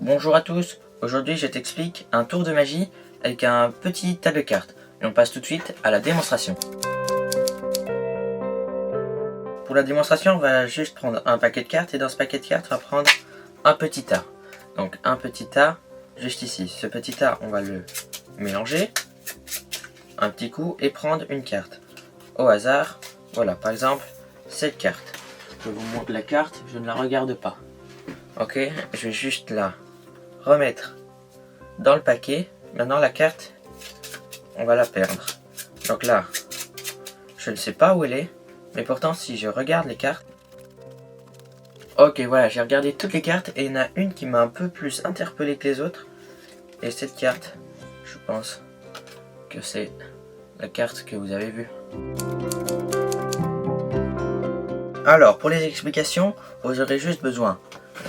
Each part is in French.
Bonjour à tous, aujourd'hui je t'explique un tour de magie avec un petit tas de cartes. Et on passe tout de suite à la démonstration. Pour la démonstration, on va juste prendre un paquet de cartes et dans ce paquet de cartes, on va prendre un petit tas. Donc un petit tas juste ici. Ce petit tas, on va le mélanger un petit coup et prendre une carte. Au hasard, voilà par exemple cette carte. Je vous montre la carte, je ne la regarde pas. Ok, je vais juste la remettre dans le paquet. Maintenant la carte, on va la perdre. Donc là, je ne sais pas où elle est, mais pourtant si je regarde les cartes, ok voilà, j'ai regardé toutes les cartes et il y en a une qui m'a un peu plus interpellé que les autres. Et cette carte, je pense que c'est la carte que vous avez vue. Alors pour les explications, vous aurez juste besoin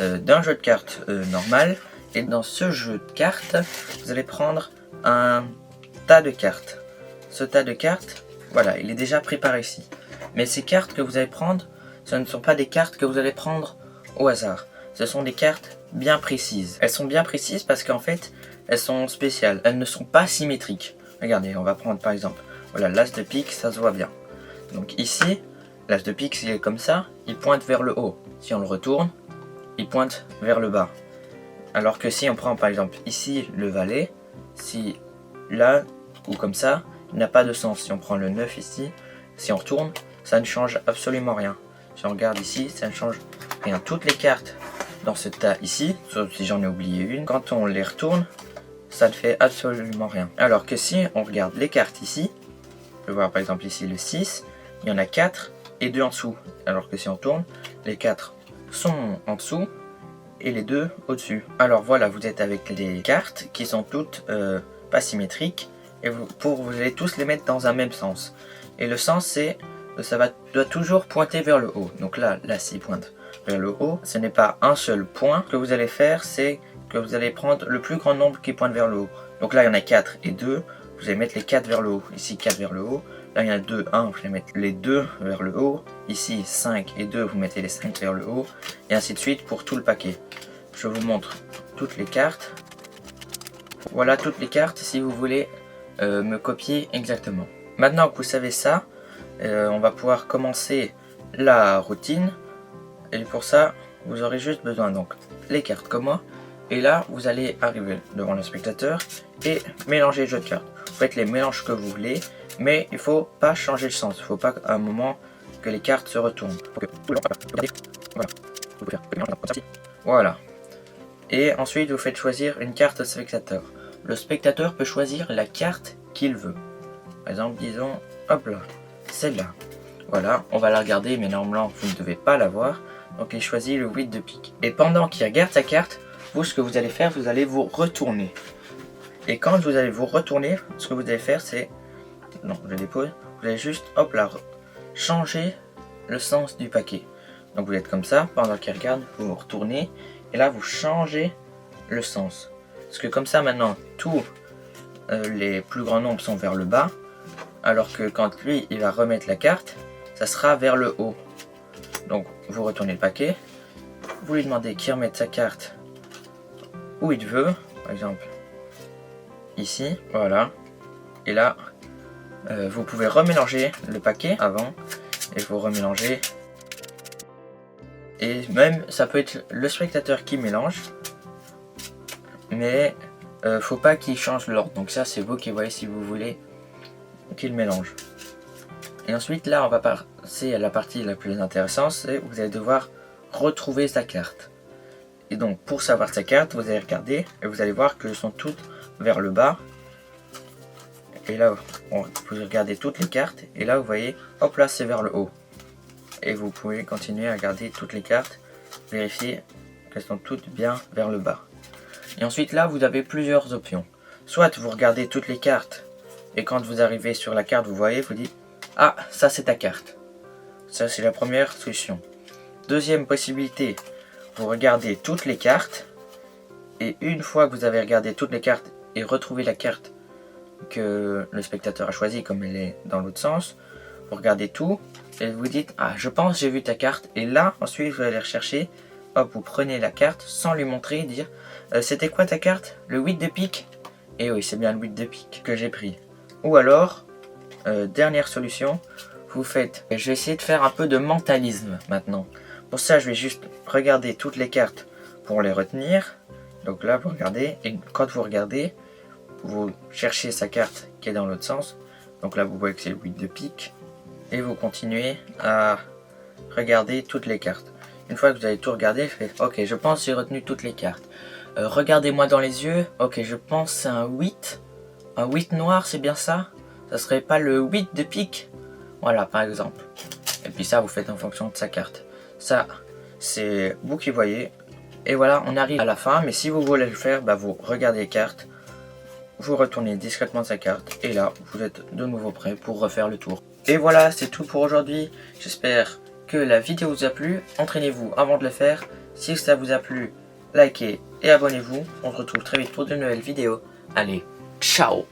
d'un jeu de cartes normal. Et dans ce jeu de cartes, vous allez prendre un tas de cartes. Ce tas de cartes, voilà, il est déjà préparé ici. Mais ces cartes que vous allez prendre, ce ne sont pas des cartes que vous allez prendre au hasard. Ce sont des cartes bien précises. Elles sont bien précises parce qu'en fait, elles sont spéciales. Elles ne sont pas symétriques. Regardez, on va prendre par exemple, voilà, l'as de pique, ça se voit bien. Donc ici, l'as de pique, s'il est comme ça, il pointe vers le haut. Si on le retourne, il pointe vers le bas. Alors que si on prend par exemple ici le valet, si là ou comme ça, il n'a pas de sens. Si on prend le 9 ici, si on retourne, ça ne change absolument rien. Si on regarde ici, ça ne change rien. Toutes les cartes dans ce tas ici, sauf si j'en ai oublié une, quand on les retourne, ça ne fait absolument rien. Alors que si on regarde les cartes ici, on peut voir par exemple ici le 6, il y en a 4 et 2 en dessous. Alors que si on tourne, les 4 sont en dessous et les 2 au-dessus. Alors voilà, vous êtes avec les cartes qui sont toutes pas symétriques et vous allez tous les mettre dans un même sens. Et le sens c'est, doit toujours pointer vers le haut. Donc là s'il pointe vers le haut, ce n'est pas un seul point. Ce que vous allez faire, c'est que vous allez prendre le plus grand nombre qui pointe vers le haut. Donc là il y en a 4 et 2, vous allez mettre les 4 vers le haut. Ici 4 vers le haut. Là il y en a 2, 1, vous allez mettre les 2 vers le haut. Ici 5 et 2, vous mettez les 5 vers le haut. Et ainsi de suite pour tout le paquet. Je vous montre toutes les cartes. Voilà toutes les cartes si vous voulez me copier exactement. Maintenant que vous savez ça, on va pouvoir commencer la routine. Et pour ça, vous aurez juste besoin donc les cartes comme moi. Et là, vous allez arriver devant le spectateur et mélanger les jeux de cartes. Vous faites les mélanges que vous voulez, mais il ne faut pas changer le sens. Il ne faut pas à un moment que les cartes se retournent. Voilà. Et ensuite, vous faites choisir une carte au spectateur. Le spectateur peut choisir la carte qu'il veut. Par exemple, disons, hop là, celle-là. Voilà, on va la regarder, mais normalement, vous ne devez pas la voir. Donc, il choisit le 8 de pique. Et pendant qu'il regarde sa carte, vous, ce que vous allez faire, vous allez vous retourner. Et quand vous allez vous retourner, ce que vous allez faire, c'est... Non, je dépose. Vous allez juste, hop là, changer le sens du paquet. Donc, vous êtes comme ça, pendant qu'il regarde, vous vous retournez. Et là, vous changez le sens. Parce que comme ça, maintenant, tous les plus grands nombres sont vers le bas. Alors que quand lui, il va remettre la carte, ça sera vers le haut. Donc, vous retournez le paquet. Vous lui demandez qu'il remette sa carte où il veut. Par exemple, ici. Voilà. Et là, vous pouvez remélanger le paquet avant. Et vous remélangez. Et même, ça peut être le spectateur qui mélange. Mais faut pas qu'il change l'ordre. Donc ça, c'est vous qui voyez si vous voulez qu'il mélange. Et ensuite, là, on va passer à la partie la plus intéressante. C'est vous allez devoir retrouver sa carte. Et donc, pour savoir sa carte, vous allez regarder. Et vous allez voir qu'elles sont toutes vers le bas. Et là, vous regardez toutes les cartes. Et là, vous voyez, hop là, c'est vers le haut. Et vous pouvez continuer à regarder toutes les cartes, vérifier qu'elles sont toutes bien vers le bas. Et ensuite là, vous avez plusieurs options. Soit vous regardez toutes les cartes, et quand vous arrivez sur la carte, vous voyez, vous dites « Ah, ça c'est ta carte ». Ça c'est la première solution. Deuxième possibilité, vous regardez toutes les cartes, et une fois que vous avez regardé toutes les cartes et retrouvé la carte que le spectateur a choisie comme elle est dans l'autre sens, vous regardez tout, et vous dites « Ah, je pense j'ai vu ta carte ». Et là, ensuite, vous allez rechercher hop, vous prenez la carte sans lui montrer, dire c'était quoi ta carte? Le 8 de pique? Et oui, c'est bien le 8 de pique que j'ai pris. Ou alors, dernière solution, vous faites... Je vais essayer de faire un peu de mentalisme maintenant. Pour ça, je vais juste regarder toutes les cartes pour les retenir. Donc là, vous regardez, et quand vous regardez, vous cherchez sa carte qui est dans l'autre sens. Donc là, vous voyez que c'est le 8 de pique. Et vous continuez à regarder toutes les cartes. Une fois que vous avez tout regardé, faites ok, je pense que j'ai retenu toutes les cartes. Regardez-moi dans les yeux. Ok, je pense c'est un 8. Un 8 noir, c'est bien ça? Ça serait pas le 8 de pique? Voilà, par exemple. Et puis ça, vous faites en fonction de sa carte. Ça, c'est vous qui voyez. Et voilà, on arrive à la fin. Mais si vous voulez le faire, bah, vous regardez les cartes. Vous retournez discrètement sa carte. Et là, vous êtes de nouveau prêt pour refaire le tour. Et voilà, c'est tout pour aujourd'hui. J'espère que la vidéo vous a plu. Entraînez-vous avant de le faire. Si ça vous a plu, likez et abonnez-vous. On se retrouve très vite pour de nouvelles vidéos. Allez, ciao!